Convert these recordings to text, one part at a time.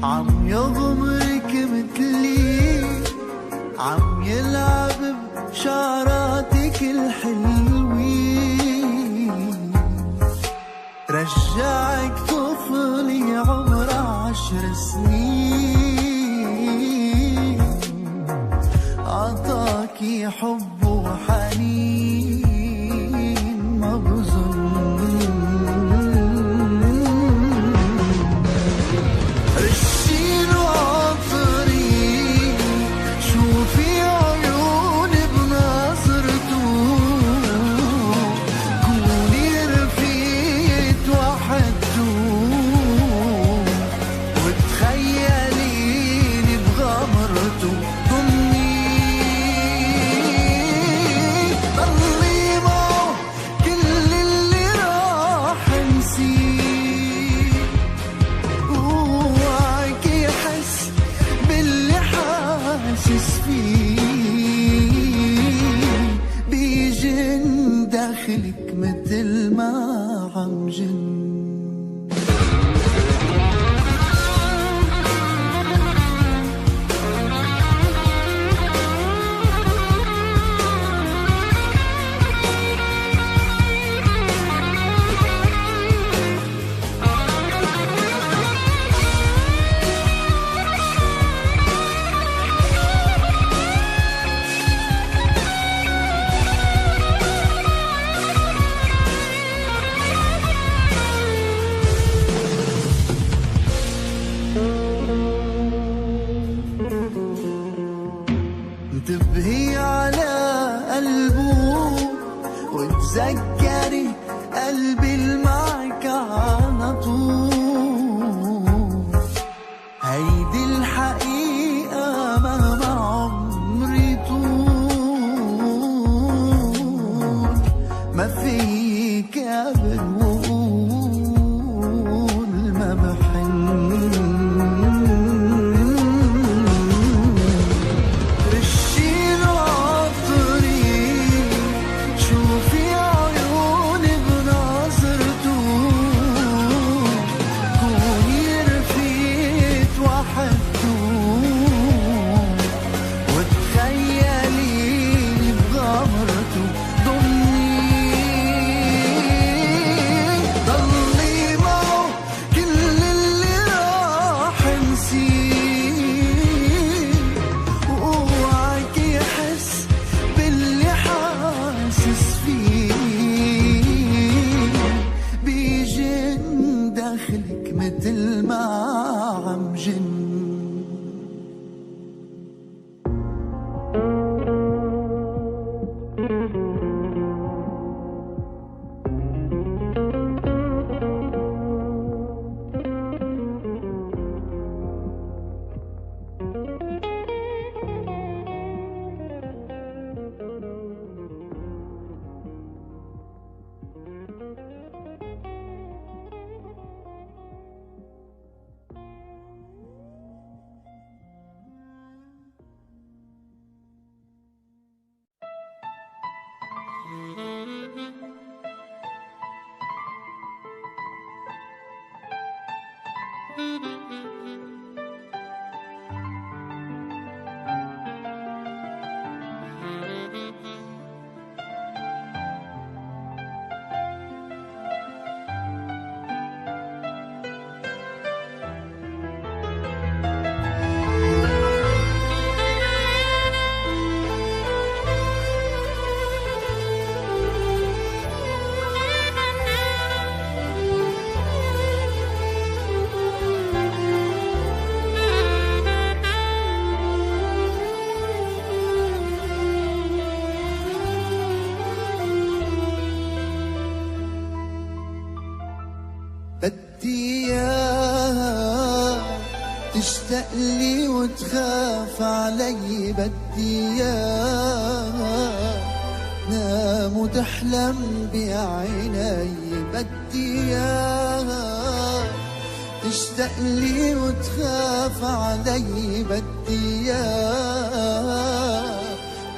عم يغمرك مثلي، عم يلعب بشعراتك الحلوين، رجعك طفلي عمر 10 سنين، عطاكي حب وحنين ما بظن. داخلك مثل ما عم جن. انتبهي على قلبه وتذكري قلبي اللي معك على طول، هيدي الحقيقة مهما عمري طول، ما فيك ابر وقول ما بحن. داخلك مثل ما عم جن. بدي اياها تشتاق لي وتخاف علي، بدي اياها نام وتحلم بعيني، بدي اياها تشتاق لي وتخاف علي، بدي اياها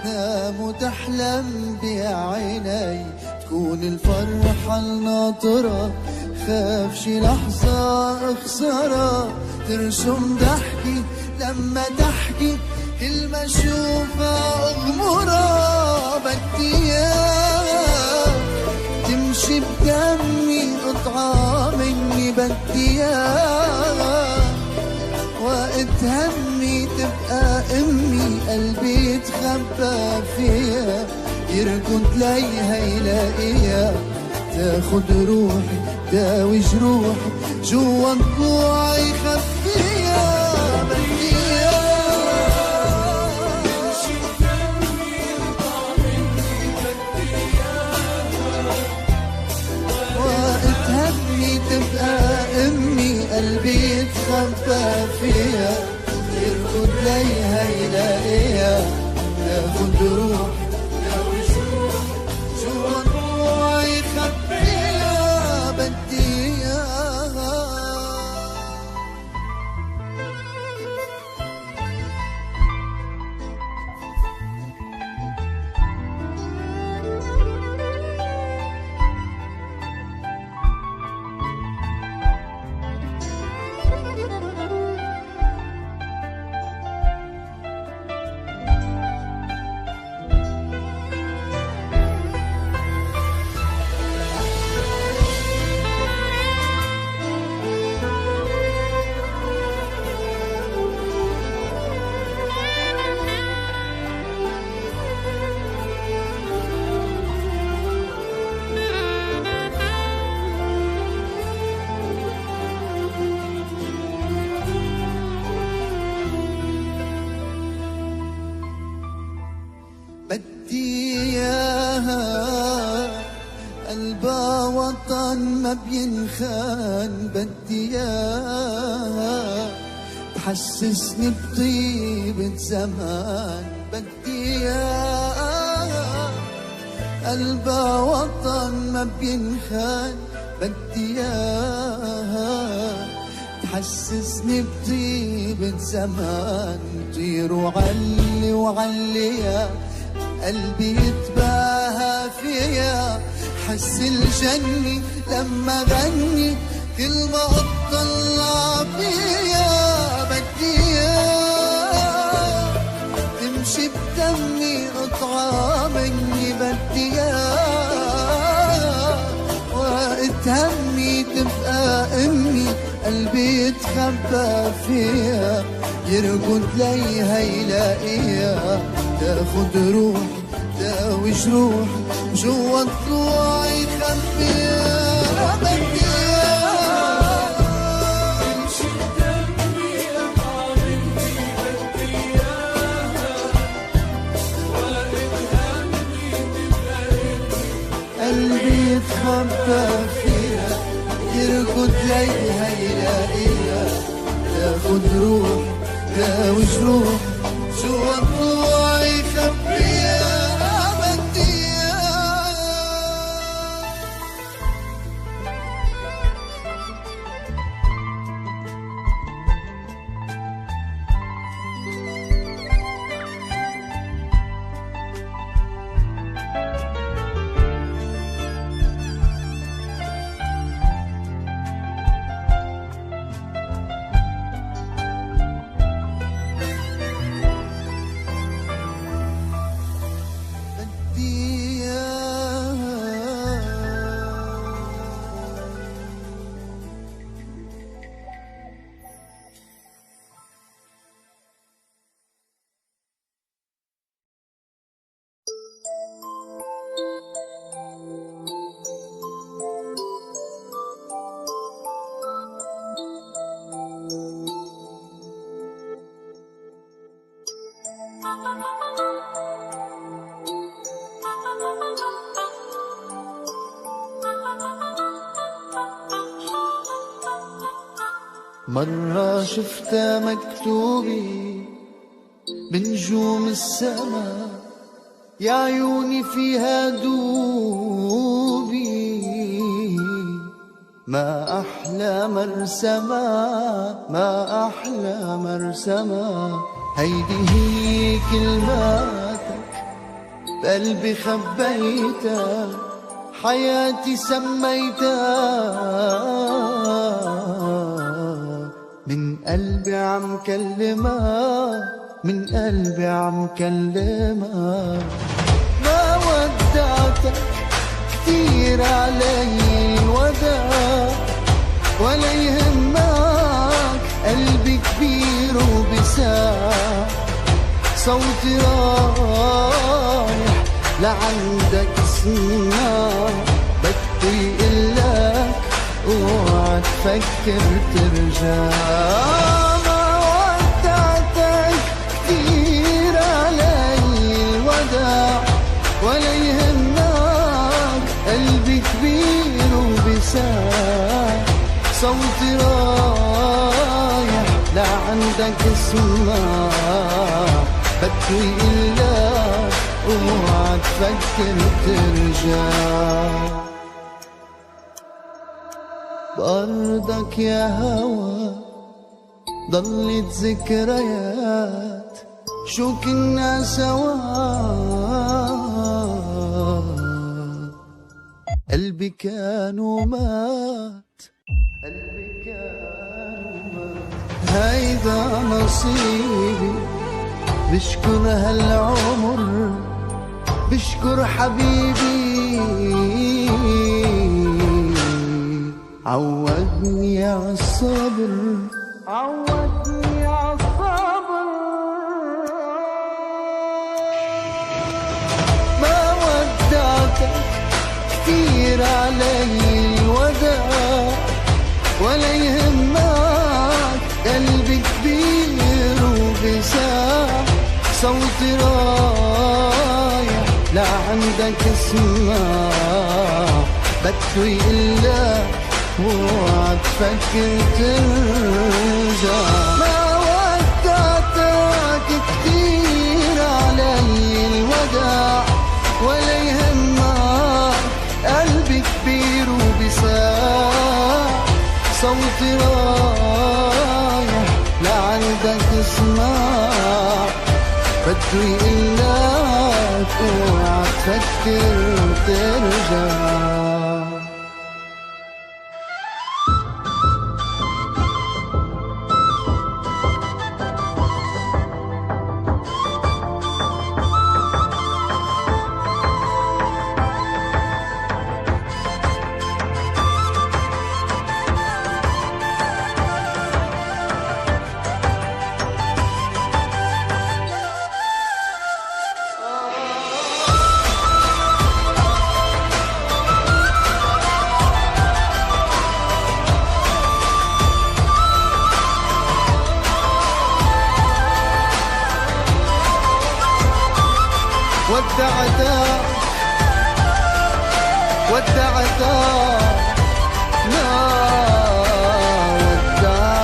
نام وتحلم بعيني، تكون الفرحة الناطرة تخافش لحظة اخسرها، ترسم ضحكي لما تحكي كلمة شوفها اغمرها. بدي اياك تمشي بدمي قطعة مني، بدي اياك وقت همي تبقى امي، قلبي يتخبى فيها يركض ليها يلاقيها، تاخد روحي داوي جروحي جوا ضلوعي يخبيها. بدي تمشي بدمي قطع مني، بدي اياها وقت همي تبقى امي، قلبي يتخبى فيها يركض ليها يلاقيها، تاخد روحي داوي جروحي جوا ضلوعي يخبيها. بدي اياها بدي اياها قلبها وطن ما بينخان، بدي اياها تحسسني بطيبة زمان، بدي اياها قلبها وطن ما بينخان، بدي اياها تحسسني بطيبة زمان. طير وعلي وعليها قلبي يتباهى فيها، حس الجنة لما غني كل ما اطلع فيها. بدي اياها تمشي بدمي قطعة مني، بدي اياها وقت همي تبقى امي، قلبي يتخبى فيها يركض ليها يلاقيها، تاخد روحي داوي جروحي جوا ضلوعي يخبيها. بدي تمشي بدمي قطع مني، بدي اياها وقت همي تبقى امي، قلبي يتخبى فيها يركض ليها يلاقيها، تاخد روحي داوي جروحي جوا ضلوعي يخبيها. بدي اياها مرة شفتها مكتوبة بنجوم السما، يا عيوني فيها دوبي، ما أحلى مرسمة ما أحلى مرسمة. هيدي هي كلماتك بقلبي خبيتها، حياتي سميتها، من قلبي عم كلمها، من قلبي عم كلمها. ما ودعتك كتير علي الوداع، ولا يهمك قلبي كبير وبساع. صوتي رايح لعندك اسمع، بدي قلك اوعى تفكر ترجع. ما ودعتك كتير علي الوداع، ولا يهمك قلبي كبير وبساع. صوتي رايح لعندك اسمع، بدي قلك اوعى تفكر ترجع. بأرضك يا هوا ضلت ذكريات، شو كنا سوا. قلبي كان ومات، قلبي كان ومات. هيدا نصيبي، بشكر هالعمر، بشكر حبيبي عودني عالصبر، عودني عالصبر. ما ودعتك كتير علي الوداع، ولا يهمك قلبي كبير وبساع. صوتي رايح لعندك اسمع، بدي قلك اوعى تفكر ترجع. ما ودعتك كتير علي الوداع، ولا يهمك قلبي كبير وبساع. صوتي رايح لعندك اسمع، بدي قلك اوعى تفكر ترجع. ودعتك ودعتك لا ودعتك.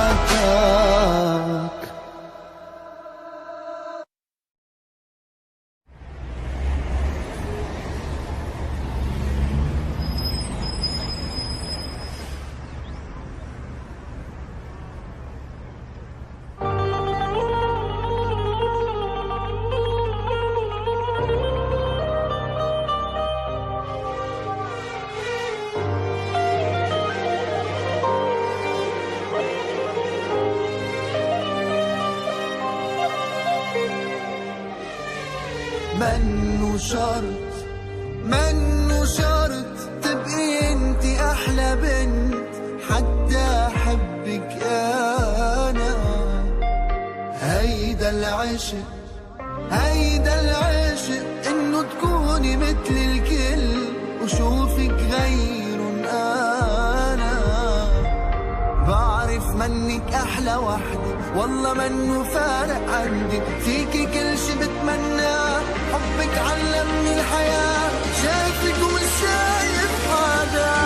منو شرط، منو شرط تبقي انتي احلى بنت حتى احبك انا. هيدا العشق، هيدا العشق انه تكوني مثل الكل وشوفك غيرن انا. بعرف منك احلى وحدة، والله منو فارق عندي، فيكي كل شي بتمناه. حبك علمني الحياة، شايفك ومش شايف حدا.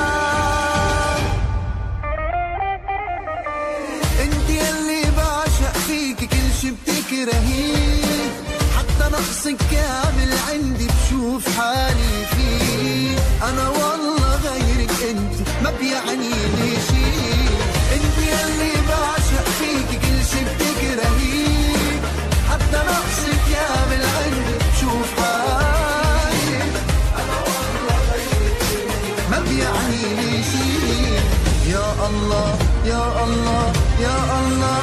انتي يلي بعشق فيكي كل شي بتكرهيه، حتى نقصك كامل عندي بشوف حالي فيه. انا والله غيرك انتي ما بيعنيني شي. انتي يلي بعشق فيكي كل شي بتكرهيه، حتى نقصك كامل عندي بشوف حالي. انا والله غيرك انتي الله يا الله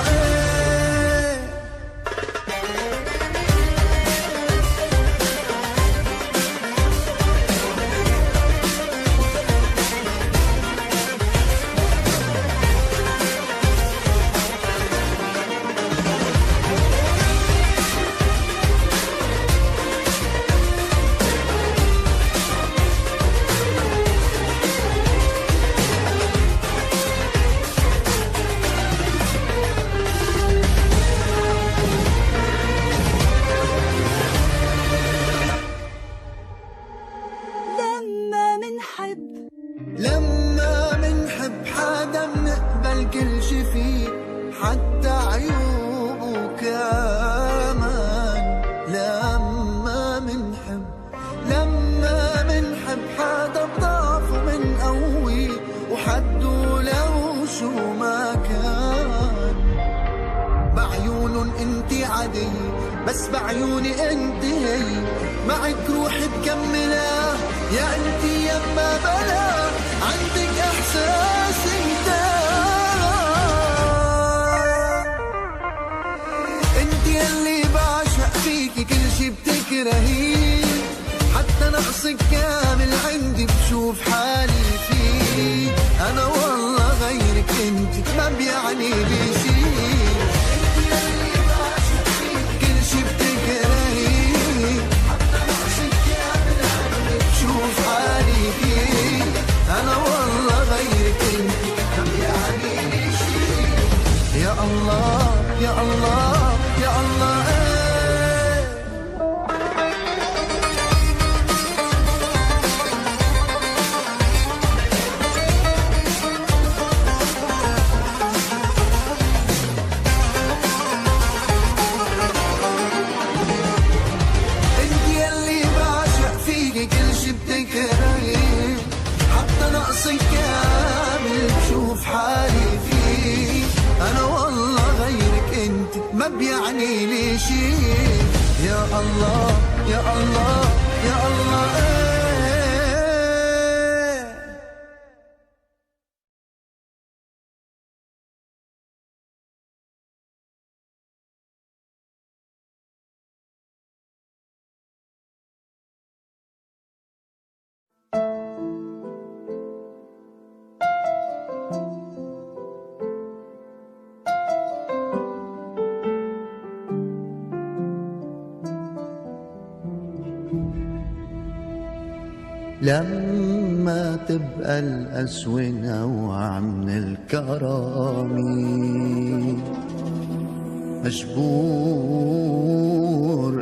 لما منحب حدا منقبل كل شي فيه حتى عيوبه كمان. لما منحب حدا بضعفه منقوي وحده لو شو ما كان. بعيونن انتي عادي بس بعيوني انت هي، معك روحي بكملها يا انتي يا ما بلا، عندك احساس انت يلي بعشق فيكي كل شي بتكرهيه، حتى نقصك كامل عندي بشوف حالي فيه. انا والله غيرك انت ما بيعني لي شي، انت يلي بعشق فيكي كل شي بتكرهيه، حتى نقصك كامل عندي بشوف حالي فيه. انا والله غيرك انت ما بيعني لي شي. يا الله يا الله يا الله ما بيعني لي شي. يا الله يا الله يا الله لما تبقى الأسوأ نوع من الكرامي، مجبور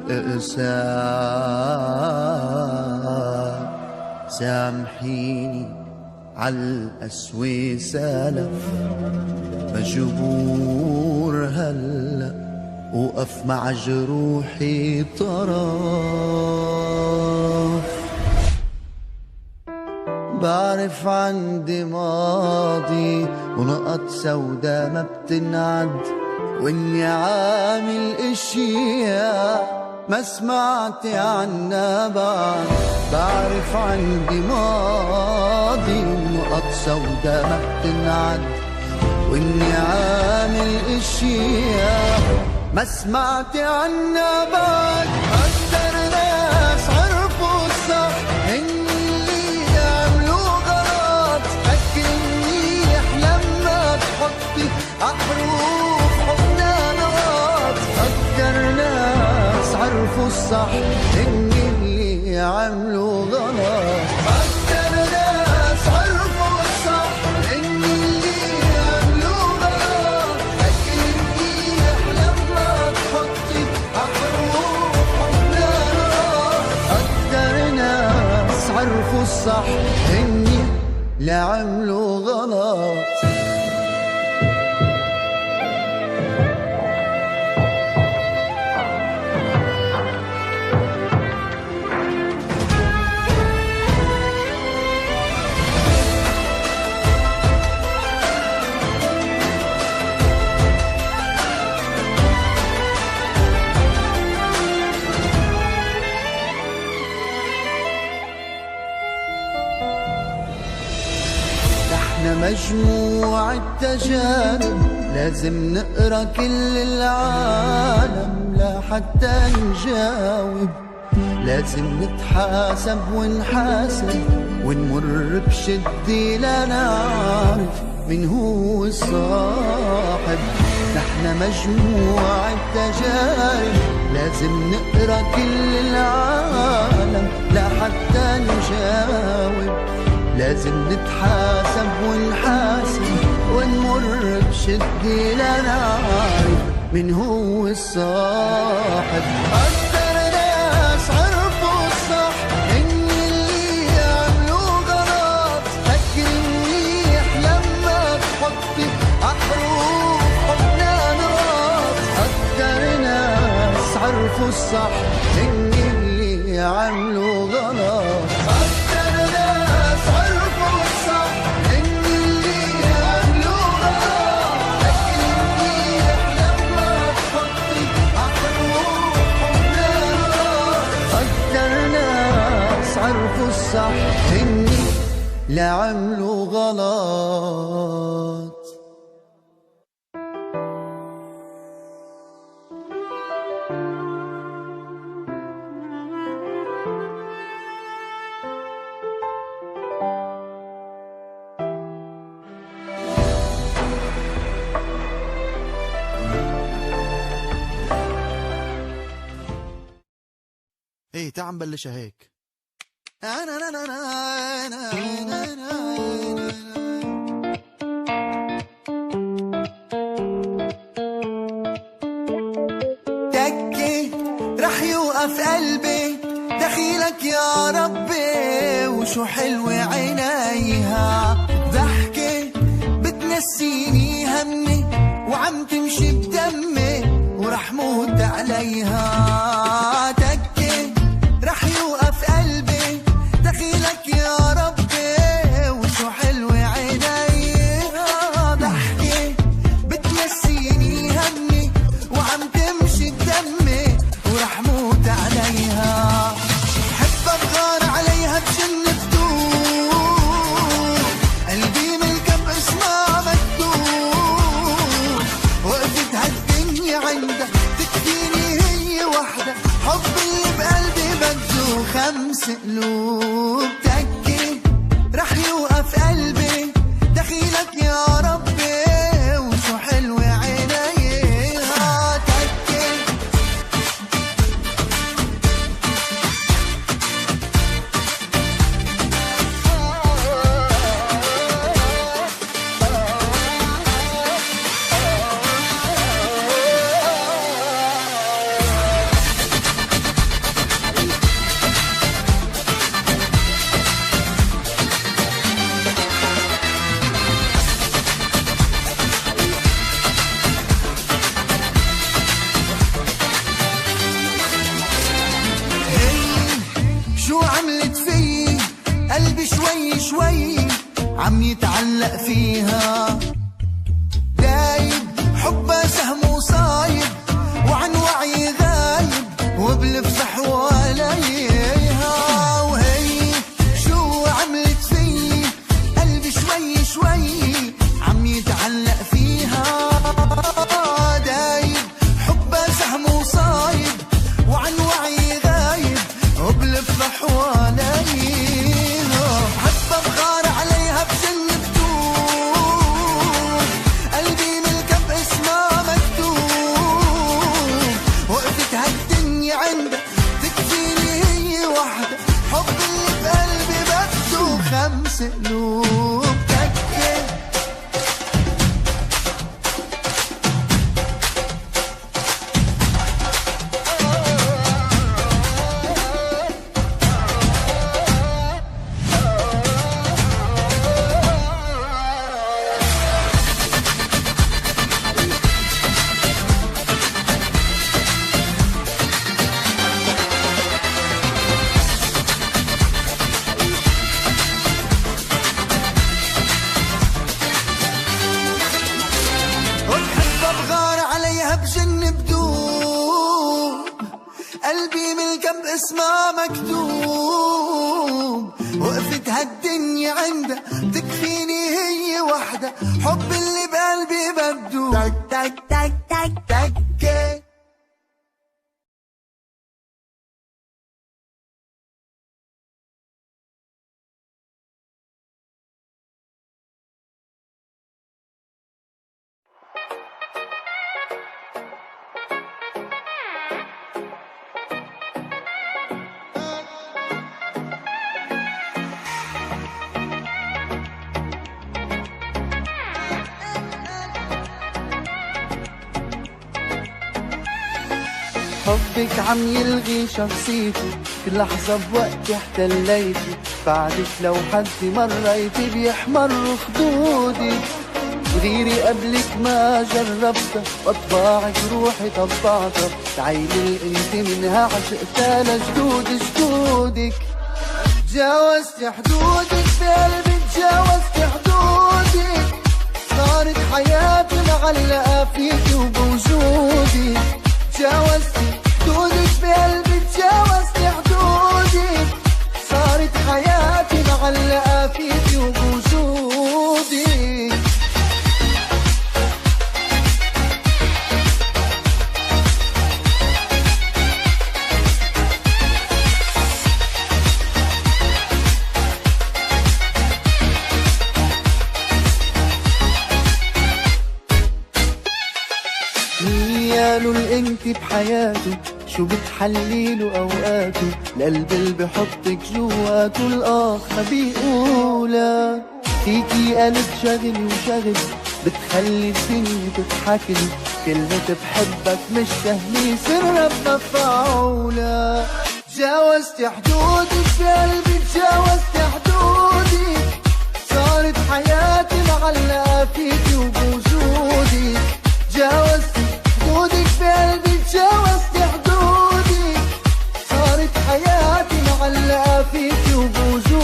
اقساك سامحيني عالأسوأ سلف، مجبور هلأ وقف مع جروحي طرف. بعرف عندي ماضي ونقط سودا ما بتنعد، واني عامل اشياء ما سمعتي عنها بعد. بعرف عندي ماضي ونقط سودا ما بتنعد، واني عامل اشياء ما سمعتي عنها بعد. اكتر ناس عرفوا الصح أحروف حبنا نغاط. أكتر ناس عرفوا الصح إني اللي عملوا غلط. أكتر ناس عرفوا الصح إني اللي عملوا غلط. لكني أحلم ما تحطي أحروف حبنا نغاط. أكتر ناس عرفوا الصح إني اللي عملوا غلط. مجموع التجارب لازم نقرا كل العالم لحتى نجاوب. لازم نتحاسب ونحاسب ونمر بشدة لنعرف من هو الصاحب. نحن مجموع التجارب لازم نقرا كل العالم لحتى نجاوب. لازم نتحاسب ونحاسب ونمر بشدة لنعرف من هو الصاحب. أكتر ناس عرفوا الصح إن اللي عملوا غلط. فكر منيح لما تحطي أحرف حبنا نراط. أكتر ناس عرفوا الصح إن اللي عملوا غلط. عرفوا الصح إني لا عملوا غلط. ايه تعال نبلشها هيك. تكي رح يوقف قلبي دخيلك يا ربي. وشو حلوة عينيها ضحكة بتنسيني همي وعم تمشي بدمي ورح موت عليها. تكي رح يوقف قلبي دخيلك يا ربي. وشو حلوة عينيها ضحكة بتنسيني همي وعم تمشي بدمي ورح موت عليها. حب بغار عليها بجن فتور قلبي ملكة باسمها مكتوب. وقفت هالدنيا عندها تكفيني هي وحدة. حب اللي بقلبي بده 5 قلوب. تكي رح يوقف قلبي دخيلك يا ربي. وشو حلوة عينيها تكي. شو عملت في قلبي شوي شوي عم يتعلق فيها. دايب حبها سهم وصايب وعن وعي غايب وبلف حواليها. وهي شو عملت في قلبي شوي شوي عم يتعلق فيها. دايب حبها سهم وصايب وعن وعي غايب وبلف حواليها. حتى بغار عليها بجن فتور قلبي ملكة باسمها مكتوب. وقفت هالدنيا عندها تكفيني هي وحدة. حب اللي بقلبي بده 5 قلوب. تكي قلبي ملكم باسمها مكتوب، وقفت هالدنيا عندها تكفيني هي وحدة، حب اللي بقلبي بدو تك تك تك تك تك. حبك عم يلغي شخصيتي، كل لحظة بوقتي احتليتي، بعدك لو حد مريتي بيحمر خدودي، غيري قبلك ما جربتها، وطباعك روحي طبعتها، تعيلي انت منها عشقتها لجدود جدودك. تجاوزت حدودك بقلبي، تجاوزت حدودك، صارت حياتي معلقة فيكي وبوجودي. تجاوزت حدودك بقلبي، تجاوزت حدودك، صارت حياتي معلقة فيكي وبوجودك. قالوا الانت بحياته، شو بتحليله اوقاته، القلب اللي بحطك جواته الاخ ما بيقولها. فيكي قلب شغلي وشغل، بتخلي الدنيا تضحكلي، كلمة بحبك مش سهلة سرها بمفعولة. تجاوزت حدودك بقلبي، تجاوزت حدودك، صارت حياتي معلقة فيكي وبوجودك. تجاوزت حدودك بقلبي، تجاوزت حدودك، صارت حياتي معلقة فيكي وبوجودك.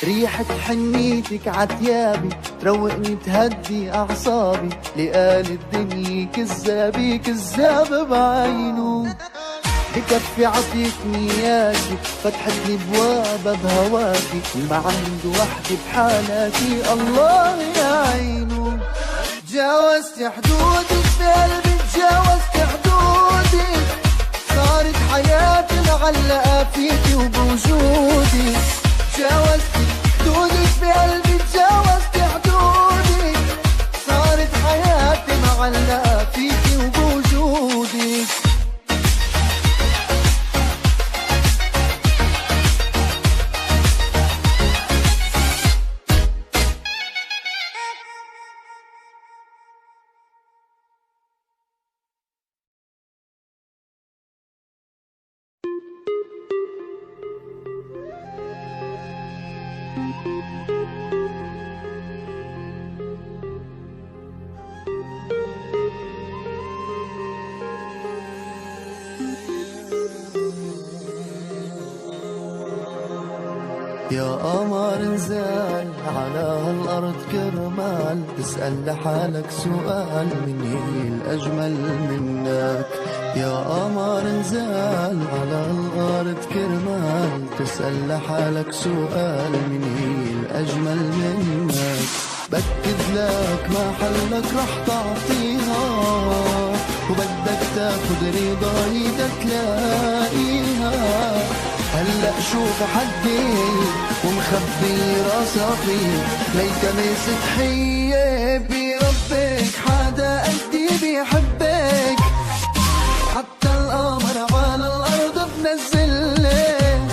ريحة حنيتك عتيابي، تروقني تهدي أعصابي، لقال الدنيا كذابي كذاب بعينه. بكفي عطيتني ياكي، فتحتني بوابة بهواكي، ما عنده وحدي بحالاتي الله يعينه. تجاوزت حدودك بقلبي، تجاوزت حدودك، صارت حياتي معلقة فيكي وبوجودي. تجاوزت حدودك بقلبي، تجاوزت حدودك، صارت حياتي معلقة فيكي وبوجودك. يا قمر انزل على هالأرض كرمال، تسأل لحالك سؤال، من هي الأجمل منك؟ يا قمر انزل على هالأرض كرمال، تسأل لحالك سؤال، من هي الأجمل منك؟ بكد لك ما حلك رح تعطيها، وبدك تاخد رضاي تلاقيها. هلأ شوف حدي ومخبي راسي، ليك ماسك حية بربك، حدا قدي بيحبك، حتى القمر على الأرض بنزلك،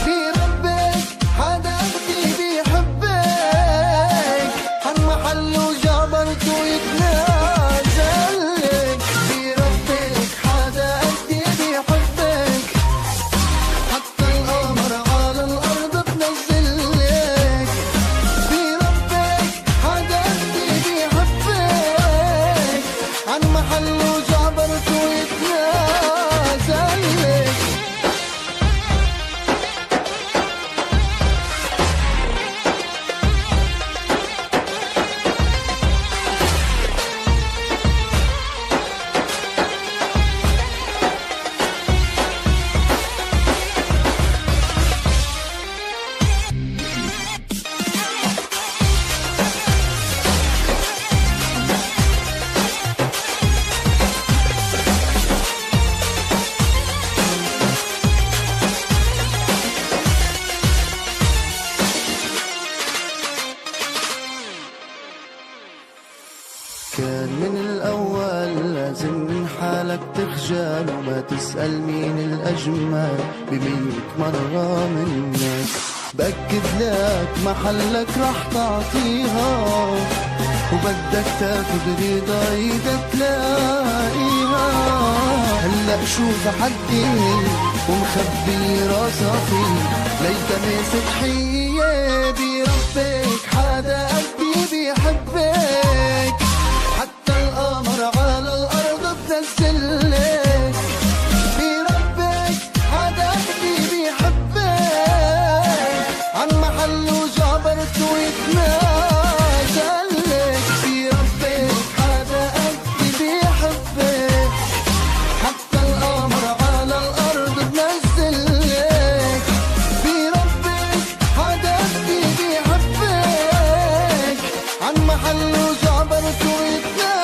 بربك حدا قدي بيحبك، هالمحل وجعبرته يتنازلك، بربك حدا قدي بيحبك، حتى القمر على الأرض بنزلك، بربك حدا قدي بيحبك. كان من الأول لازم من حالك تخجل وما تسأل مين الأجمل بمية مرة منك. بأكد لك محلك رح تعطيها وبدك تاخد رضا ايدك تلاقيها. هلأ شوف حدي ومخبي راسها فيه ليك ماسك حية بربك حدا قلبي بيحبك. حتى القمر على الأرض بتنزلك بربك حدا قلبي بيحبك. عن محله جابرت ويتنازلك بربك حدا قلبي بيحبك. حتى القمر على الأرض بنزلك بربك حدا قلبي بيحبك. عن محله جابرت ويتنازلك.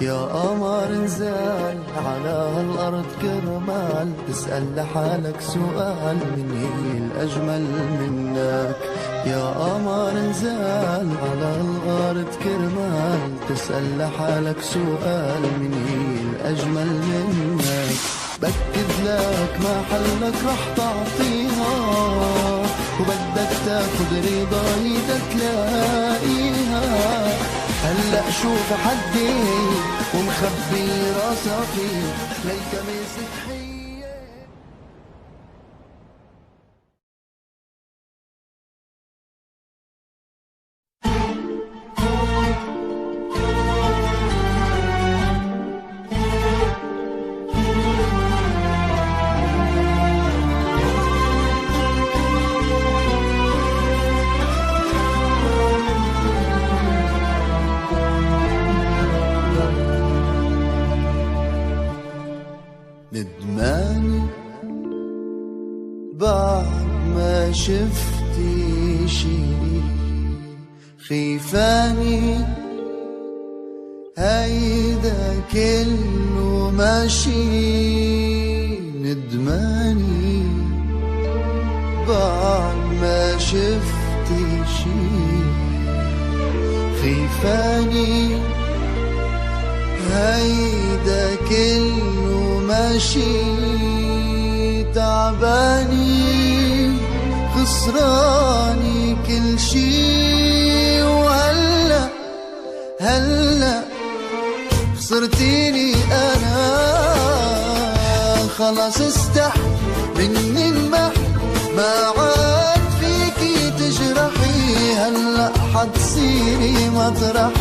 يا قمر انزل على هالأرض كرمال تسأل لحالك سؤال من هي الأجمل منك. يا قمر انزل على الأرض كرمال تسأل لحالك سؤال من هي الأجمل منك. بأكد لك محلك رح تعطيها وبدك تاخد رضا ايدك تلاقيها. هلأ شوف حدي ومخبي راسها فيه ليك ماسك حية. ندماني بعد ما شفتي شي خيفاني هيدا كله ماشي. ندماني بعد ما شفتي شي خيفاني هيدا كله ماشي. تعباني خسراني كل شي وهلأ خسرتيني أنا. خلاص استحي مني المحي ما عاد فيكي تجرحي. هلأ حتصيري مطرح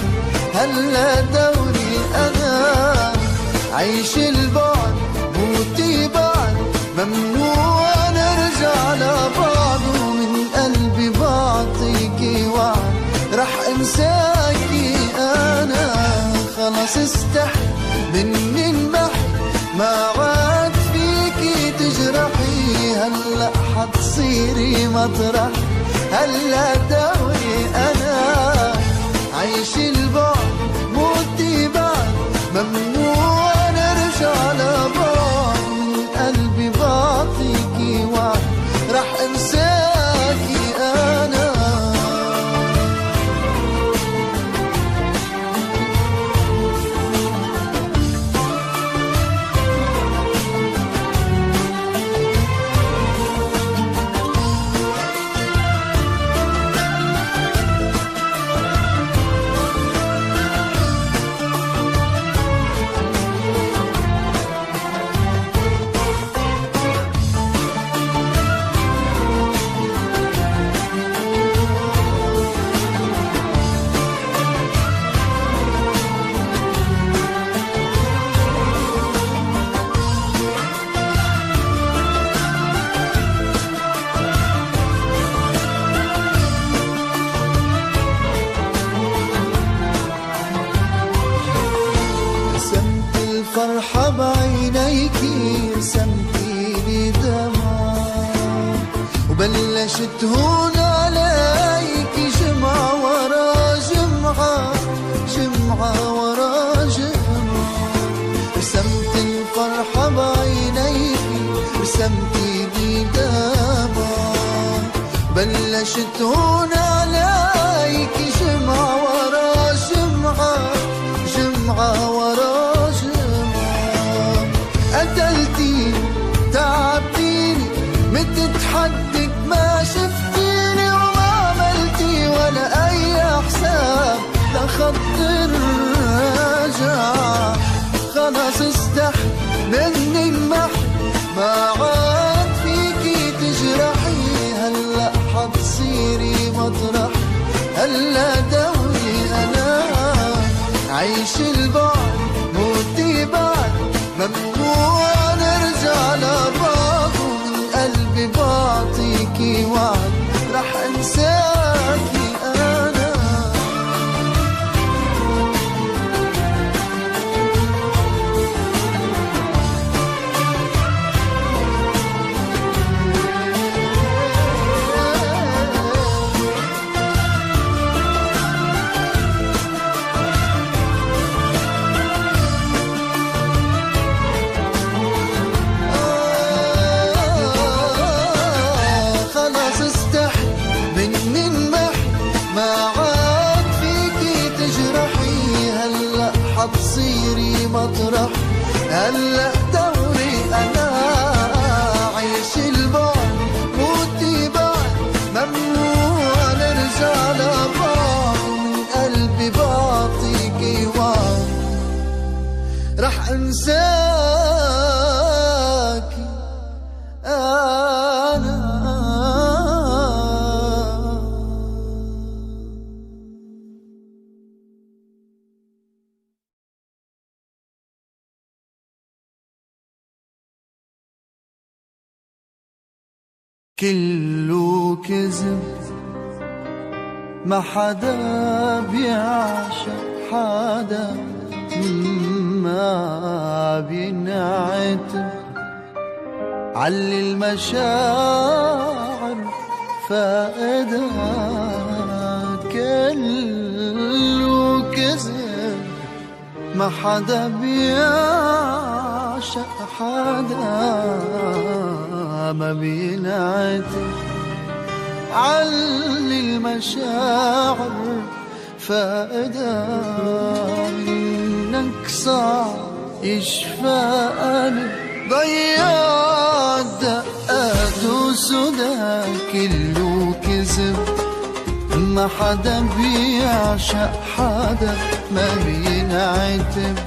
هلأ دوري أنا. عيش البعد موتي بعد ممنوع نرجع لبعض. ومن قلبي بعطيكي وعد رح انساكي أنا. خلاص استحي مني المحي ما عاد فيكي تجرحي. هلأ حتصيري مطرح هلأ دوري أنا. عيش البعد موتي بعد ممنوع نرجع لبعض. من قلبي بعطيكي وعد رح انساكي أنا. بلشت هون عليك جمعة ورا جمعة، جمعة ورا جمعة. رسمت الفرحة بعينيكي، رسمتي لي دمعة. بلشت هون عليك جمعة ورا جمعة، جمعة ورا جمعة. قتلتي تعبتيني مدت حدك ما شفتيني، وما عملتي ولا أي حساب لخط الرجعة. خلاص استحي مني المحي، ما عاد فيكي تجرحي. هلأ حتصيري مطرح، هلأ دوري أنا. عيش البعد موتي بعد، ممنوع نرجع لبعض. ومن قلبي بعطيكي وعد، رح انساكي انا. حتصيري مطرح، هلأ دوري أنا. عيش البعد موتي بعد، ممنوع نرجع لبعض. ومن قلبي بعطيكي وعد، رح أنساكي أنا. كله كذب، ما حدا بيعشق حدا، ما بينعتب علي المشاعر فائدها. كله كذب، ما حدا بيعشق حدا، ما بينعتب علي المشاعر فائدة. منك صعب يشفى قلب، ضيعت دقات وسودا. كله كذب، ما حدا بيعشق حدا، ما بينعتب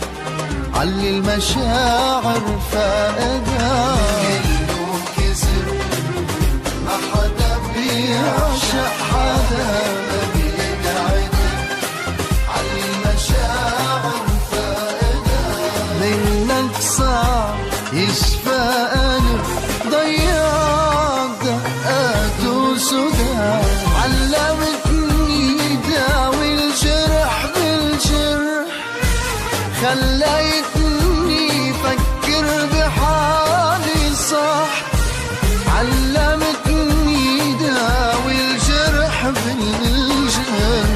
علي المشاعر فائدة. بيعشق حدا، ما بينعتب علي المشاعر فائدة. منك صعب يشفى قلب، ضيعت دقات وسودا. علمتني داوي الجرح بالجرح، خليتني فكر بحالي صح. علمتني داوي الجرح بالجرح،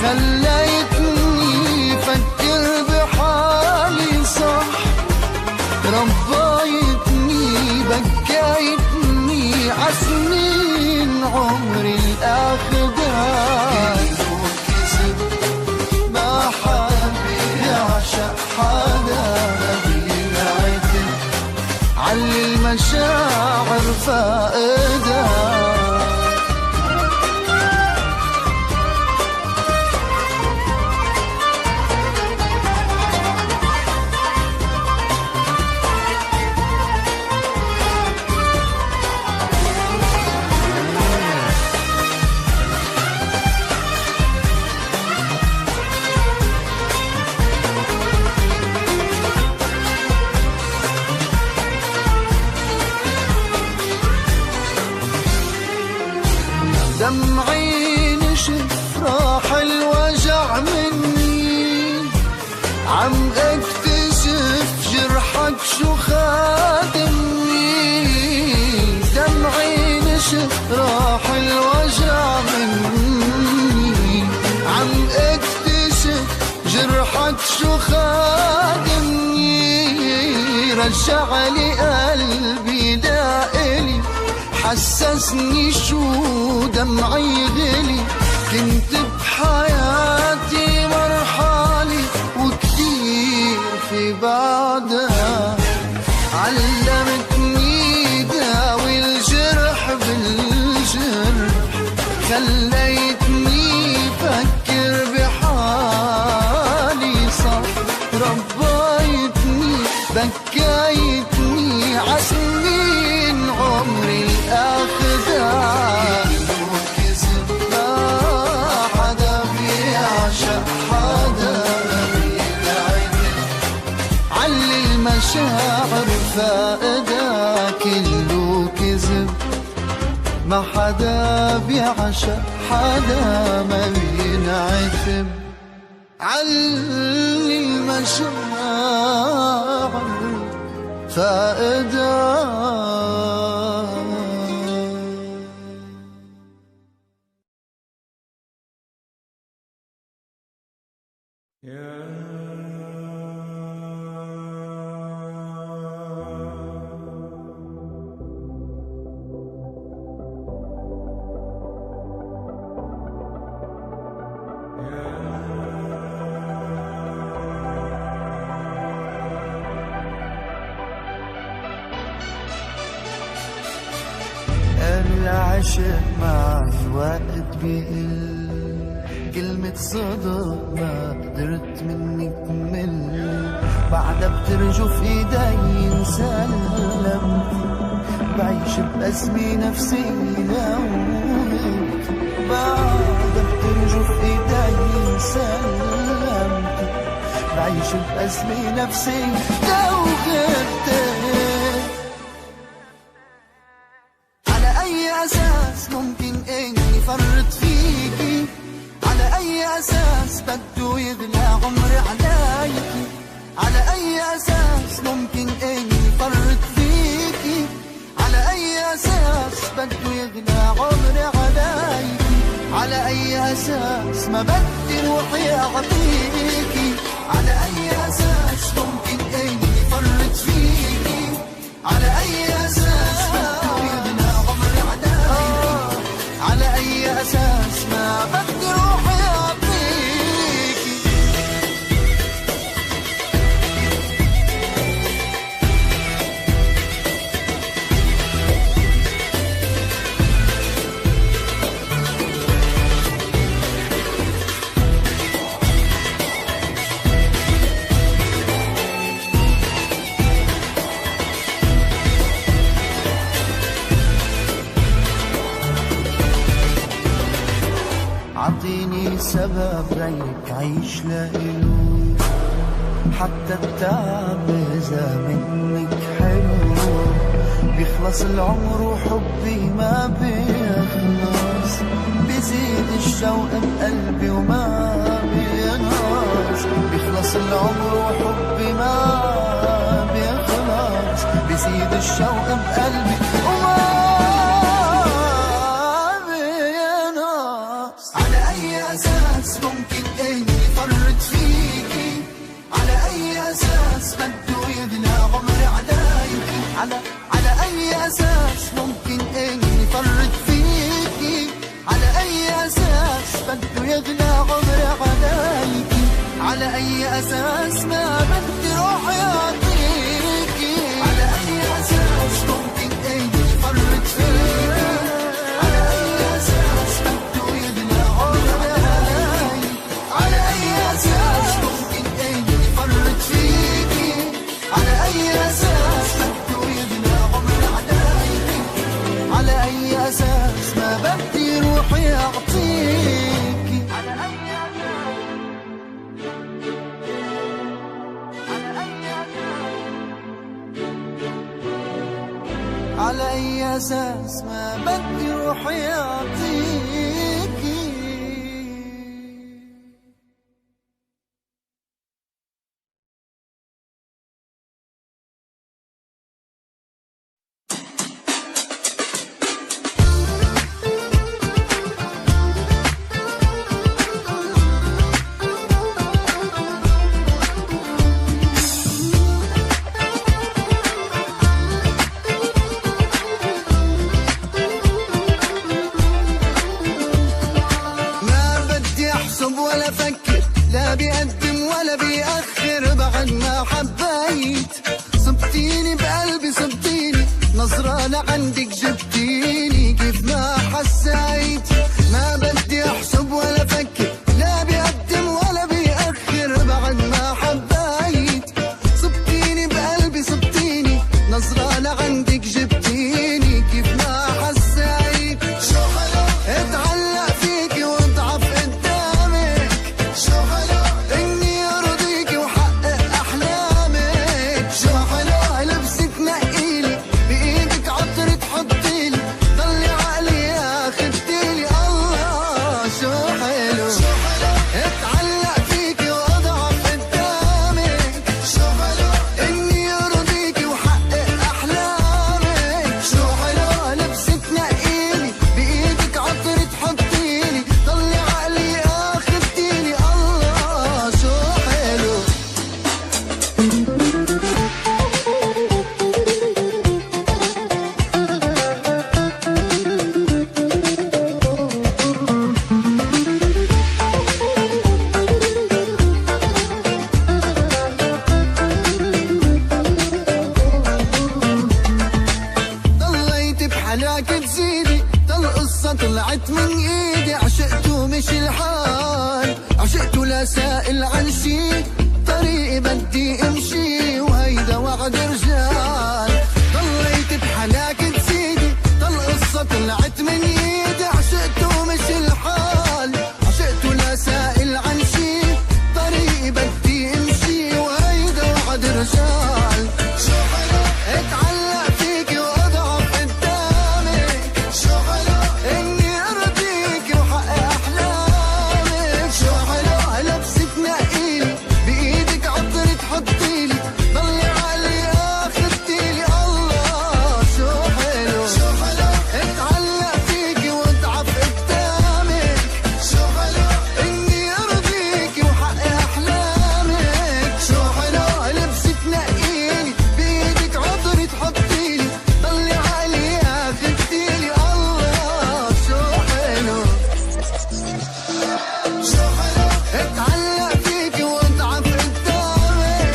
خليتني فكر بحالي صح. ربيتني بكيتني عسنين عمري الأخدار. ما حدا يعشق حدا، ما بينعتب علي المشاعر فائدة. دمعي نشف راح الوجع مني، عم اكتشف جرحك شو خادمني. دمعي نشف فرحك شو خادمني، رجع لي قلبي لإلي، حسسني شو دمعي غلي. كنت بحياتي مرحالي وكتير في بعدها، علمتني داوي الجرح بالجرح، خليتني فكر بحالي صح، ربيتني بكيتني عسنين عمري الأخدع. ما حدا بيعشق حدا، علي المشاعر فائدة كله كذب. ما حدا بيعشق حدا ما بينعتب، علي المشاعر فائدة. العشق مع الوقت بيقل، كلمة صدق ما قدرت مني تمل، بعدها بترجف ايدي نسلم، بعيش بأزمة نفسية وهمت، بعدها بترجف ايدي نسلم، بعيش بأزمة نفسية وهمت. أساس ممكن إني فرط فيكي، على أي أساس بده يغلى عمري عليكي، على أي أساس ممكن إني فرط فيكي، على أي أساس بده يغلى عمري عليكي، على أي أساس ما بدي روحي أعطيكي، على أي أساس ممكن إني فرط فيكي، على أي أساس بده يغلى عمري عليكي، على أي أساس ما بدي روحي أعطيكي. عطيني سبب ريك عيش لإله، حتى التعب إذا منك حلو، بيخلص العمر وحبي ما بيخلص، بيزيد الشوق بقلبي وما بينقص، بيخلص العمر وحبي ما بيخلص، بيزيد الشوق بقلبي وما أساس ممكن إني فرط فيكي، على أي أساس بده يغلى عمري عليكي، على أي أساس ممكن إني فرط فيكي، على أي أساس بده يغلى عمري عليكي، على أي أساس ما بدي روحي أعطيكي، على أي أساس ممكن إني فرط فيكي، على أي أساس بده يغلى عمري على أي أساس ممكن إني فرط فيكي، على أي أساس بده يغلى عمري عليكي، على أي أساس ما بدي روحي أعطيكي، على أي على أي أساس ما بدي روحي أعطيكي. بيقدم ولا بيأخر بعد ما حبيت. صبتيني بقلبي صبتيني، نظرة لعندك جبتيني، كيف ما حسيت ما بدي احسب ولا فكر. لا بيقدم ولا بيأخر بعد ما حبيت. صبتيني بقلبي صبتيني، نظرة لعندك جبتيني، كيف ما حسيت. شو حلو اتعلق فيكي واضعف قدامك، شو حلو اني ارضيكي وحقق احلامك. شو حلو لبسك نقيلي بايدك عطر تحطيلي، ضلي عقلي اخدتيلي. الله شو حلو اتعلق فيكي واضعف قدامك، شو حلو اني ارضيكي وحقق احلامك. شو حلو لبسك نقيلي بايدك عطر تحطيلي، ضلي عقلي اخدتيلي. الله شو حلو. ضليت بحلاك تزيدي، ضل قصة طلعت من ايدي. عشقته مش الحال، عشقته لا سائل عن شي، طريقي بدي امشي وهيدا وعد رجال. ضليت بحلاك تزيدي، ضل قصة طلعت من ايدي. عشقته مش الحال، عشقته لا سائل عن شي، طريقي بدي امشي وهيدا وعد رجال. شو حلو اتعلق فيكي واضعف قدامك، شو حلو اني ارضيكي وحقق احلامك. شو حلو لبسك نقيلي بايدك عطر تحطيلي، ضلي عقلي اخدتيلي. الله شو حلو اتعلق فيكي واضعف قدامك، شو حلو اني ارضيكي وحقق احلامك. شو حلو لبسك نقيلي بايدك عطر تحطيلي، ضلي عقلي اخدتيلي. الله شو حلو اتعلق فيكي واضعف قدامك،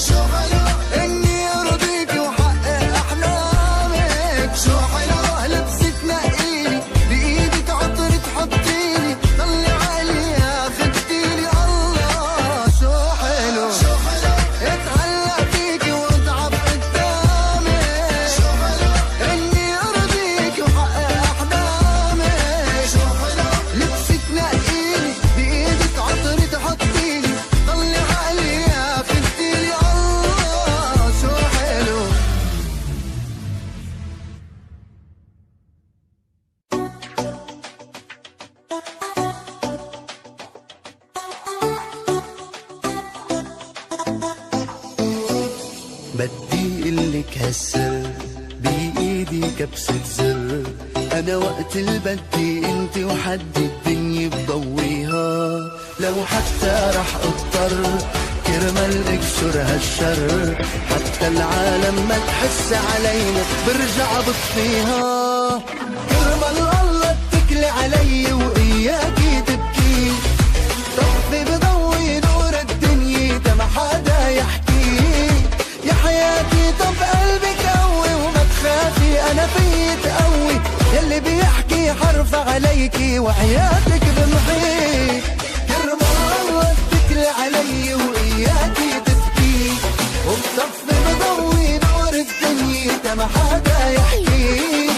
شو حلو اني ارضيكي وحقق احلامك. شو حلو لبسك نقيلي بايدك عطر تحطيلي، ضلي عقلي اخدتيلي. الله شو حلو اتعلق فيكي واضعف قدامك، شو حلو اني ارضيكي وحقق احلامك. شو حلو لبسك نقيلي بايدك عطر تحطيلي، ضلي عقلي اخدتيلي. الله شو حلو. بدي قلك هالسر بإيدي كبسة زر، أنا وقت البدي انت وحد الدنيا بضويها. لو حتى رح اضطر كرمال اكسر هالشر، حتى العالم ما تحس علينا برجع بطفيها. كرمال الله اتكلي علي وإياكي تبكي، طفي بضوي نور الدنيا ده ما حدا يحكي. يا حياتي طب قلبك قوي وما تخافي انا فيي تقوي، يلي بيحكي حرف عليكي وحياتك بمحي. كرمال الله اتكلي علي وإياكي تبكي، وبصفي بضوي نور الدنيا ده ما حدا يحكي.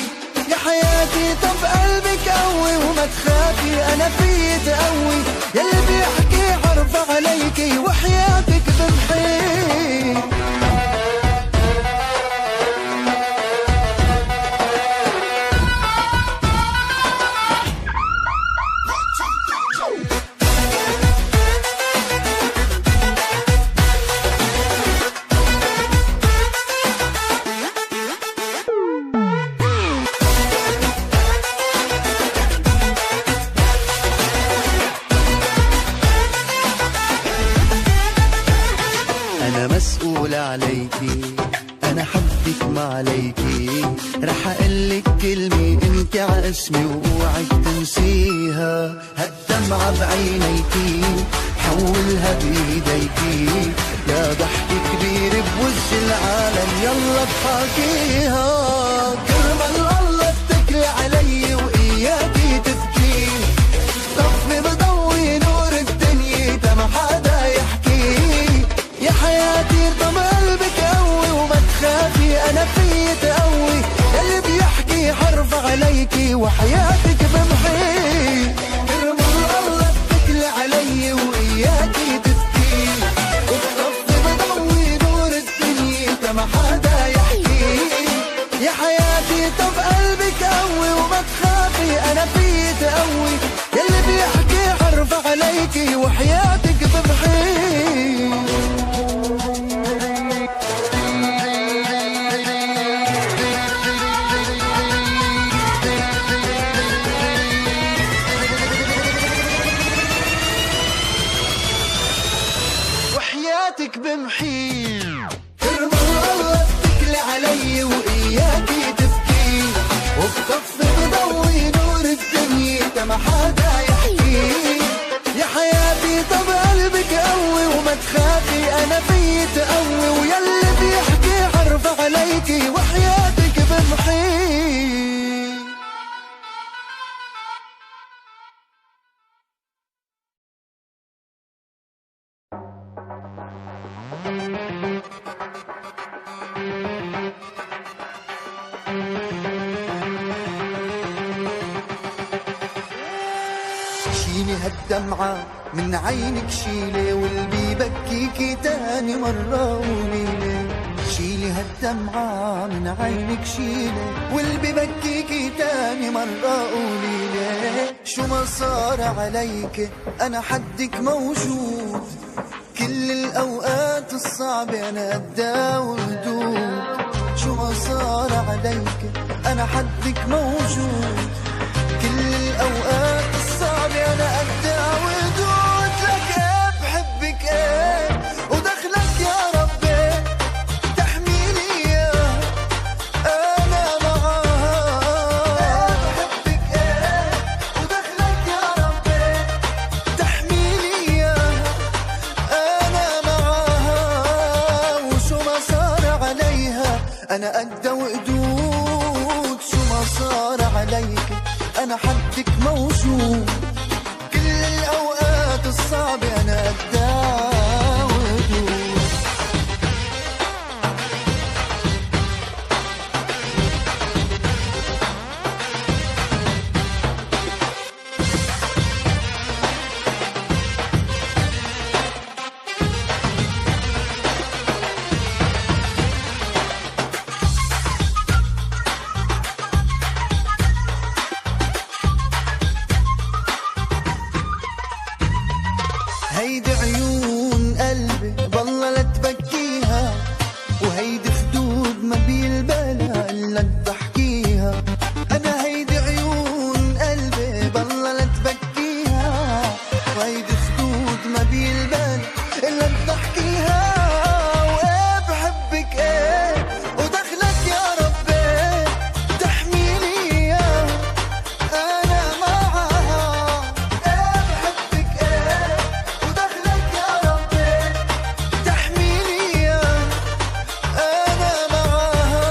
يا حياتي طب قلبك قوي وما تخافي انا فيي تقوي، يلي بيحكي حرف عليكي وحياتك بمحي. مسؤول عليكي، انا حبك ما عليكي. رح اقلك كلمة انت عاسمي واوعك تنسيها، هالدمعة بعينيكي حولها بإيديكي يا ضحك كبير بوش العالم يلا اضحكيها. كرمال الله اتكلي علي وإياكي تبكي، طفي بضوي نور الدنيا ما حدا يحكي. يا حياتي طب قلبك قوي وما تخافي أنا في تقوي، اللي بيحكي حرف عليكي وحياتك بمحي. كرمال الله اتكلي علي وإياكي تبكي، وبطفي بضوي نور الدنيا ما حدا يحكي. يا حياتي طب قلبك قوي وما تخافي أنا في تقوي، يلي بيحكي حرف عليكي وحياتك بمحي. وحياتك بمحي. كرمال الله اتكلي علي وإياكي تبكي، وبطفي بضوي نور الدنيا ما حدا يحكي. يا حياتي طب قلبك قوي وما تخافي أنا في تقوي، ويلي بيحكي حرف عليكي وحياتك بمحي. شيلي هالدمعة من عينك شيلي، واللي ببكيكي تاني مرة قوليلي. شيلي هالدمعة من عينك شيلي، واللي ببكيكي تاني مرة قوليلي. شو ما صار عليك أنا حدك موجود، كل الأوقات الصعبة أنا قدها وهدود. شو ما صار عليك أنا حدك موجود، كل الأوقات الصعبة أنا قدها وهدود. لك إيه بحبك إيه ودخلك يا ربي تحميني إياه أنا معاها. بحبك إيه ودخلك يا ربي تحميني إياه أنا معاها. وشو ما صار عليها أنا قدها وقدود. شو ما صار عليك أنا حدك موجود، كل الأوقات الصعبة أنا قدها وقدود. هيدي عيون قلبي بالله لا تبكيها، وهيدي خدود ما بيلبالها إلا تضحكيها. أنا هيدي عيون قلبي بالله لا تبكيها، وهيدي خدود ما بيلبالها إلا تضحكيها. وإيه بحبك إيه ودخلك يا ربي تحميني إياه أنا معاها. إيه بحبك إيه ودخلك يا ربي تحميني إياه أنا معاها.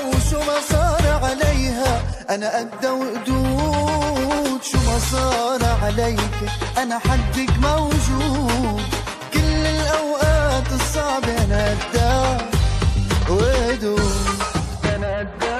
وشو ما صار عليها أنا قدها وقدود. شو ما صار عليك أنا حدك موجود، كل الأوقات الصعبة أنا قدها وقدود. أنا قدها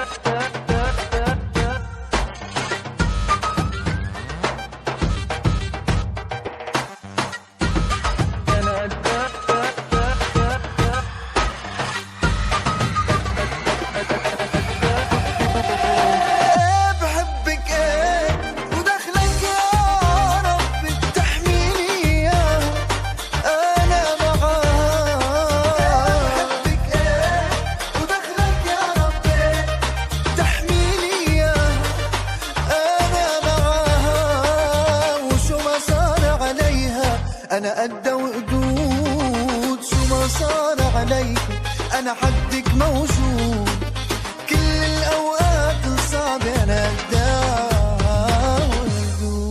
بحبك ايه ودخلك يا ربي تحميني اياه انا معاها. بحبك ايه ودخلك يا ربي تحميني اياه انا معاها. وشو ما صار عليها انا قدها وقدود. شو ما صار عليك انا حدك موجود، كل الأوقات الصعبة أنا قدها وقدود.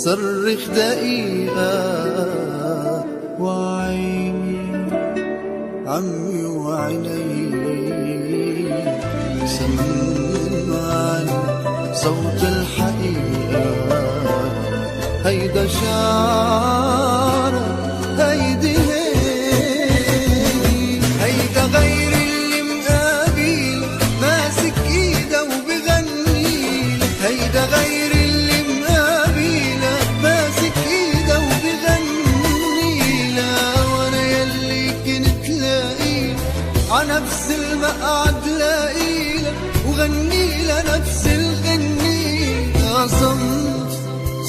صرخ دقيقة وعيني عمي وعيني سمعني صوت الحقيقة. هيدا شعرك هيدي هيدا غير اللي مقابل ماسك ايده وبغني. هيدا غير اللي مقابل ماسك ايده وبغني. لا وانا يلي كنت لاقيه عنفس المقعد لاقيه وغني لنفس الغني. يا صمت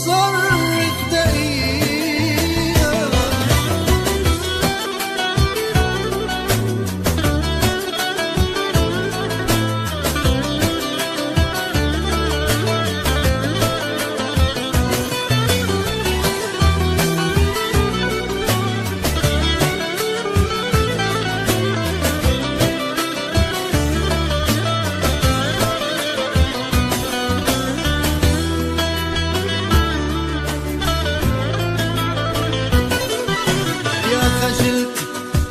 صرخ دقيقة. خجلت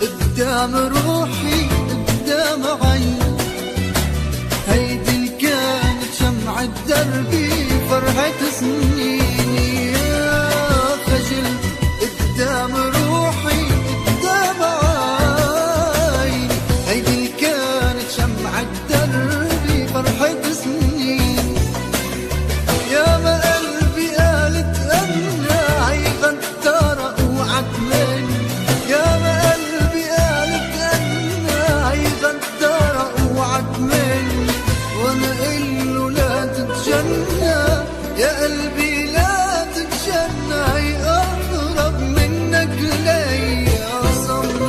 قدام روحي قدام عيني. هيدي اللي كانت شمعة دربي فرحة سنيني. يا خجلت قدام روحي قدام عيني. هيدي اللي كانت شمعة دربي فرحة سنيني. يا ما قلبي قالت أنا هيغدر وعدماني. يا ما قلبي قالت أنا هيغدر وعدماني. وانا قله لا تتجنى يا قلبي لا تتجنى. يقرب منك لي يا صمت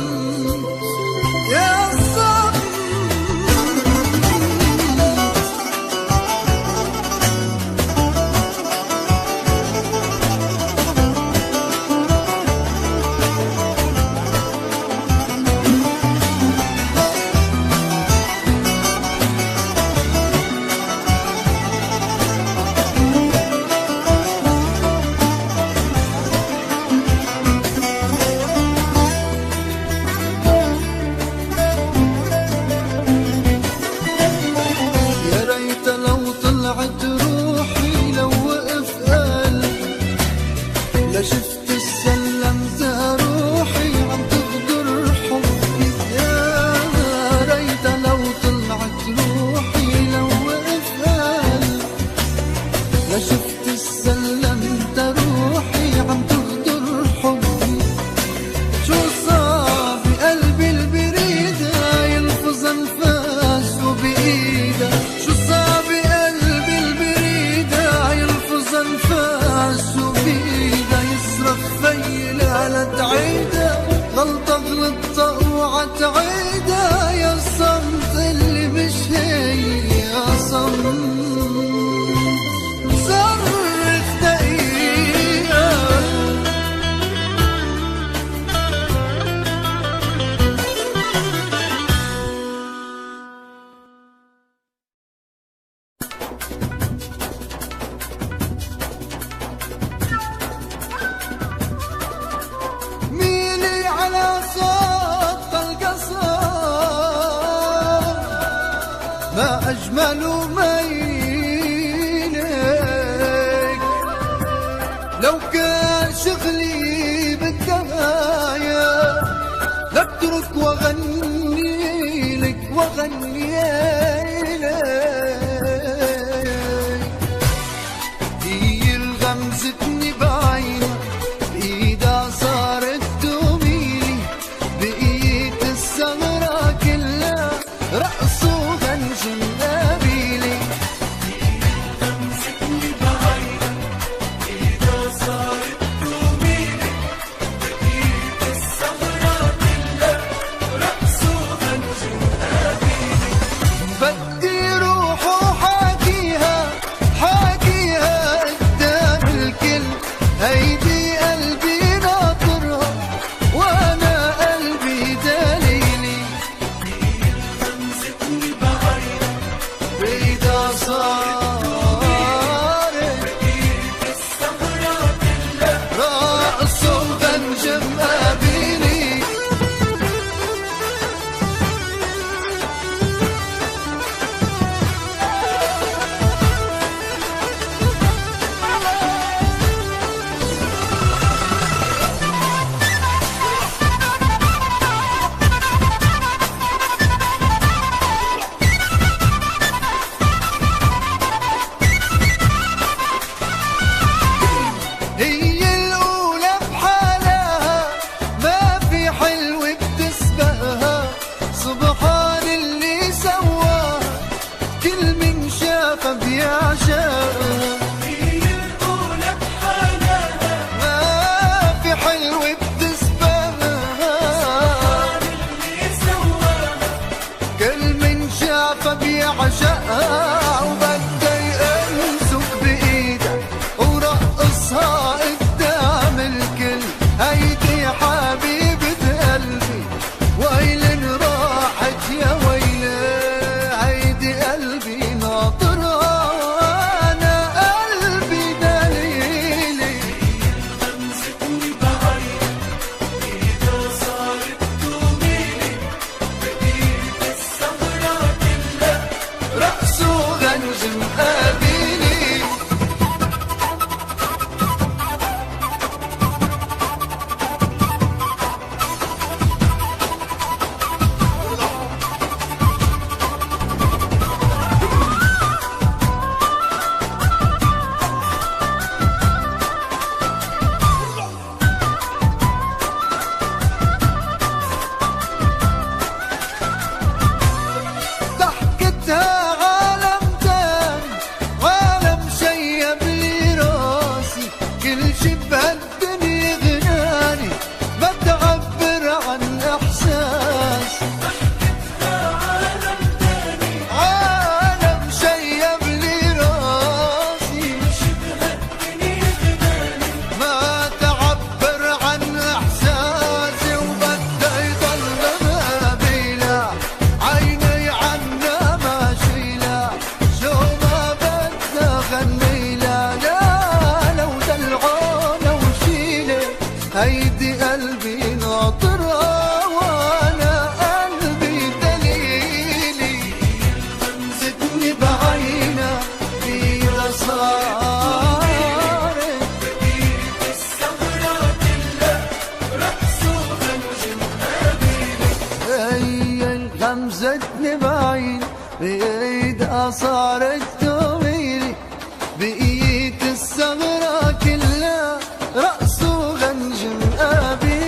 يا صمت. يا ريت لو طلعت روحي لو وقف قلبي لشفت السلم ذا روحي عم تغدر حبي. يا ريت لو طلعت روحي لو وقف قلبي لشفت السلم ذا روحي عم تغدر حبي. شو صار بقلبي البريدة يلفظ انفاسه بإيده. شو صار بقلبي البريدة يلفظ انفاسه بإيده. يصرخ خيل على تعيده غلطة غلطة اوعى تعيده. يا صمت اللي مش هي يا صمت صرخ دقيقة. ميلي على صوت القصر ما أجمل ميلك. لو كان شغلي بالدهايا لاترك واغني لك واغني لك. هي الغمزتني بعينها بإيدها صارت تميلي. بقيت السهرة كلها رقص وغنج نبيلي. نظرتني بعين بإيدها صارت تميلي بقيت الثغرة كلها رقص وغنجم قابيلي.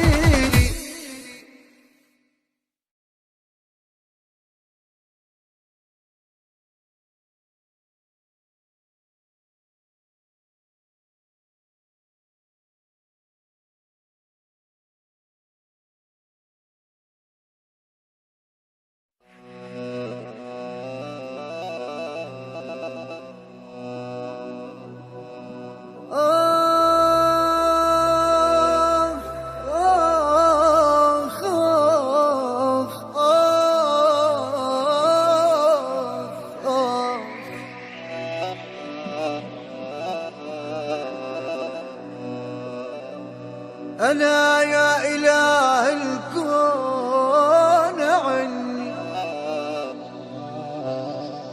أنا يا إله الكون عني،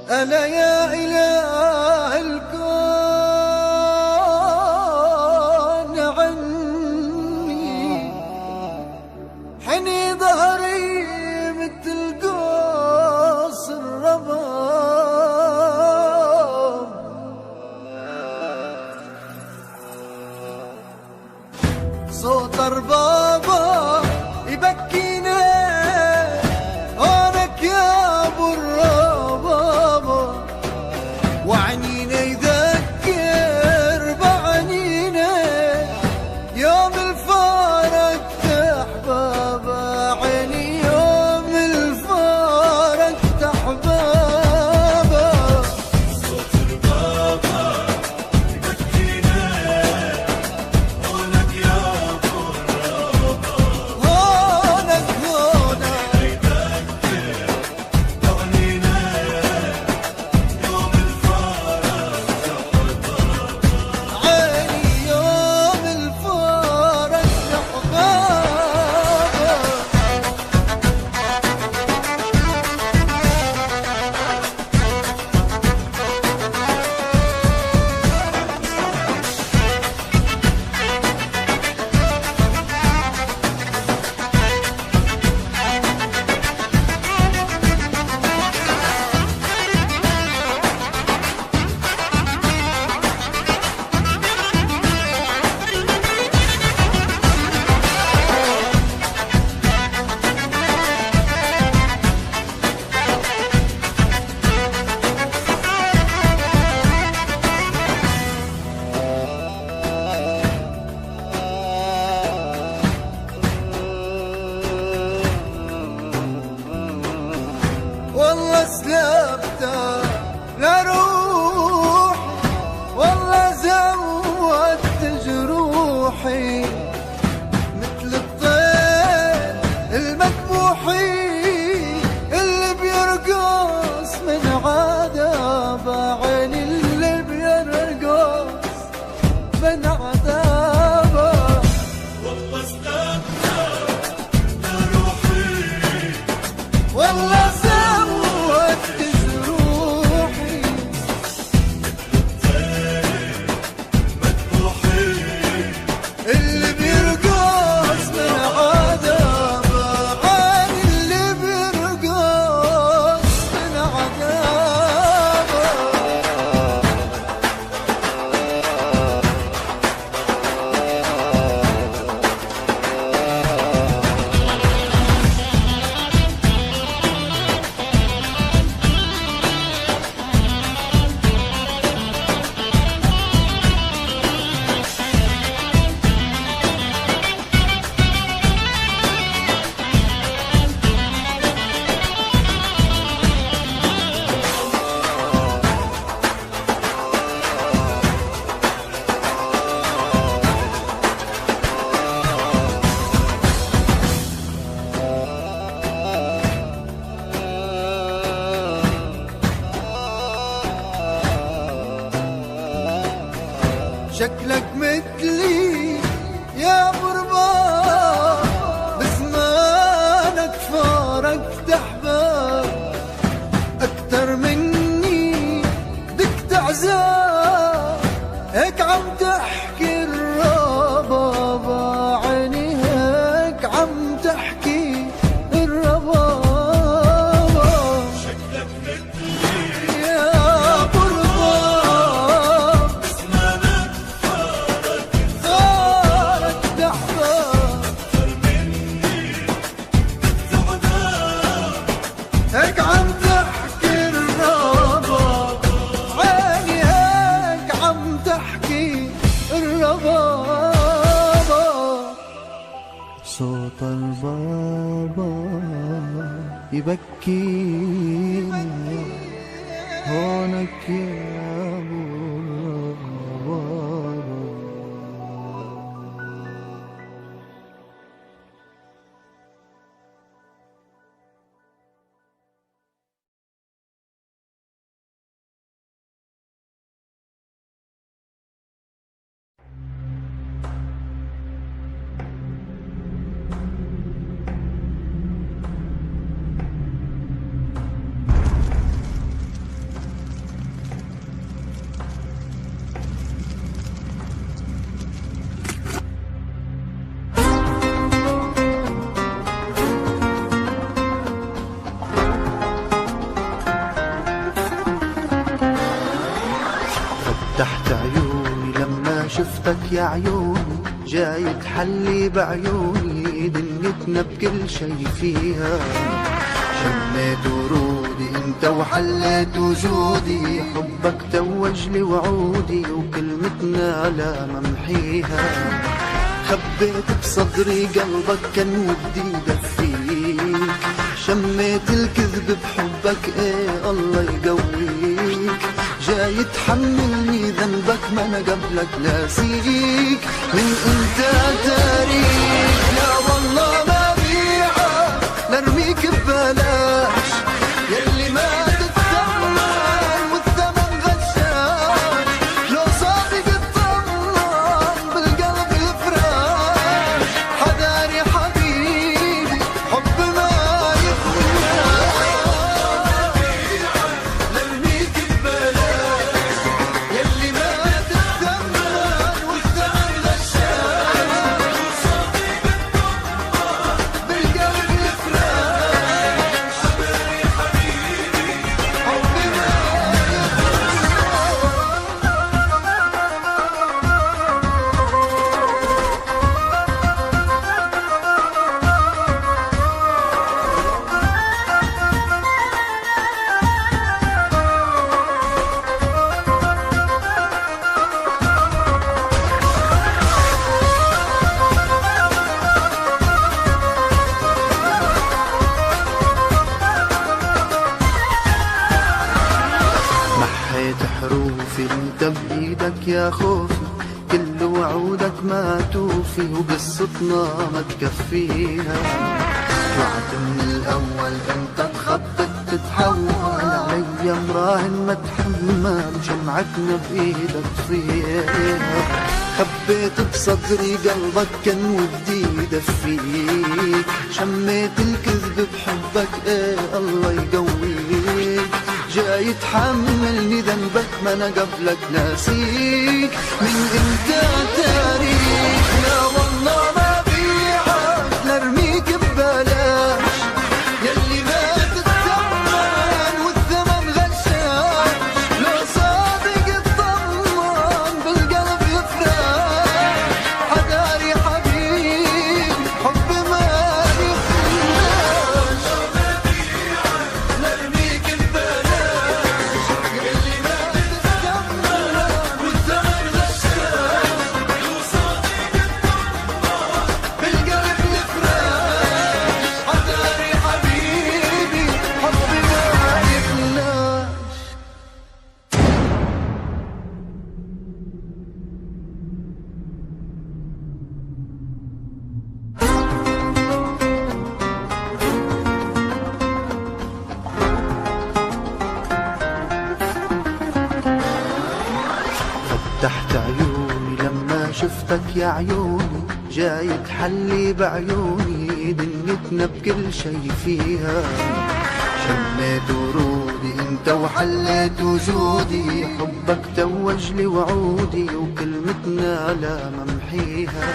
أنا يا إله الكون عني، حني ظهري مثل قوس الرباب، صوت ربابة يبكينا هونك يا ابو الربابة، وعنينا يذكر بعنينا يوم الفارق احبابا، عيني يوم الفارق احبابا، صوت ربابة يبكينا هونك يا أبو الربابة، هونك هونك يذكر بعنينا يوم الفارق عيني يوم الفارق احبابا. والله سلبته لروح، والله زودت جروحي مثل الطير المذبوحي اللي بيرقص من عذابه، عيني اللي بيرقص من عذابه، والله استمتع لروحي والله زودت جروحي مذبوحي اللي بيرقص من عذابه، عين اللي بيرقص من عذابه. شكلك مثلي يا غربان، بزمانك فارقت احباب، اكتر مني دقت عذاب، هيك عم تحكي الربابة، عيني هيك عم تحكي الربابة. صوت البابا يبكينا هونك يا بابا. فتحت عيوني لما شفتك يا عيوني، جاي تحلي بعيوني دنيتنا بكل شي فيها. شميت ورودي انت وحليت وجودي، حبك توج لي وعودي وكلمتنا على ممحيها. خبيت بصدري قلبك كان ودي دفيك، شميت الكذب بحبك ايه الله يقويك. جاي تحملني ذنبك ما انا قبلك ناسيك، من انت تاريخ لا والله ما بيعك لارميك ببلاش، يلي ما تتثمن والثمن غشاش. لو صادق اطمن بالقلب الفراش، حذاري حبيبي حب ما يخلاش. لارميك ببلاش يلي ما تتثمن والثمن غشاش، بالقلب الفراش، حذاري حبيبي حب ما محيت حروفي انت بايدك يا خوفي، كل وعودك ما توفي وقصتنا ما تكفيها. طلعت من الاول انت تخطط تتحول علي مراهن ما تحمل، شمعتنا بايدك فيها. خبيت بصدري قلبك كان ودي يدفيك، شميت الكذب بحبك ايه الله يقويك. جاي تحملني ذنبك ما انا قبلك ناسيك، من انت تاريخ لا والله ما بيعك لارميك ببلاش، يلي ما تتثمن والثمن غشاش. لو صادق اطمن بالقلب يفراش، حذاري حبيبي حب ما يخلاش. لارميك ببلاش يلي ما تتثمن والثمن غشاش، لو صادق اطمن بالقلب يفراش، حذاري حبيبي حب ما يخلاش. فتحت عيوني لما شفتك يا عيوني، جاي تحلي بعيوني دنيتنا بكل شي فيها. شميت ورودي انت وحليت وجودي، حبك توج لي وعودي وكلمتنا على ممحيها.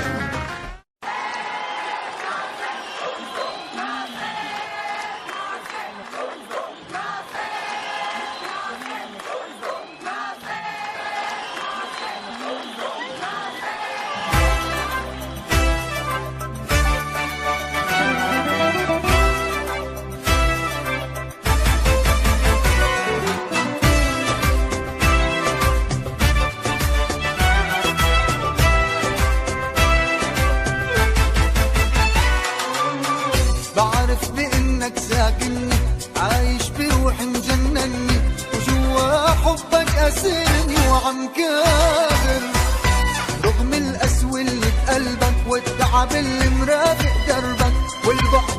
بعرف بإنك ساكنني، عايش بروحي مجنني، وجوا حبك أسرني وعم كابر. رغم القسوة اللي بقلبك والتعب اللي مرافق دربك والبعد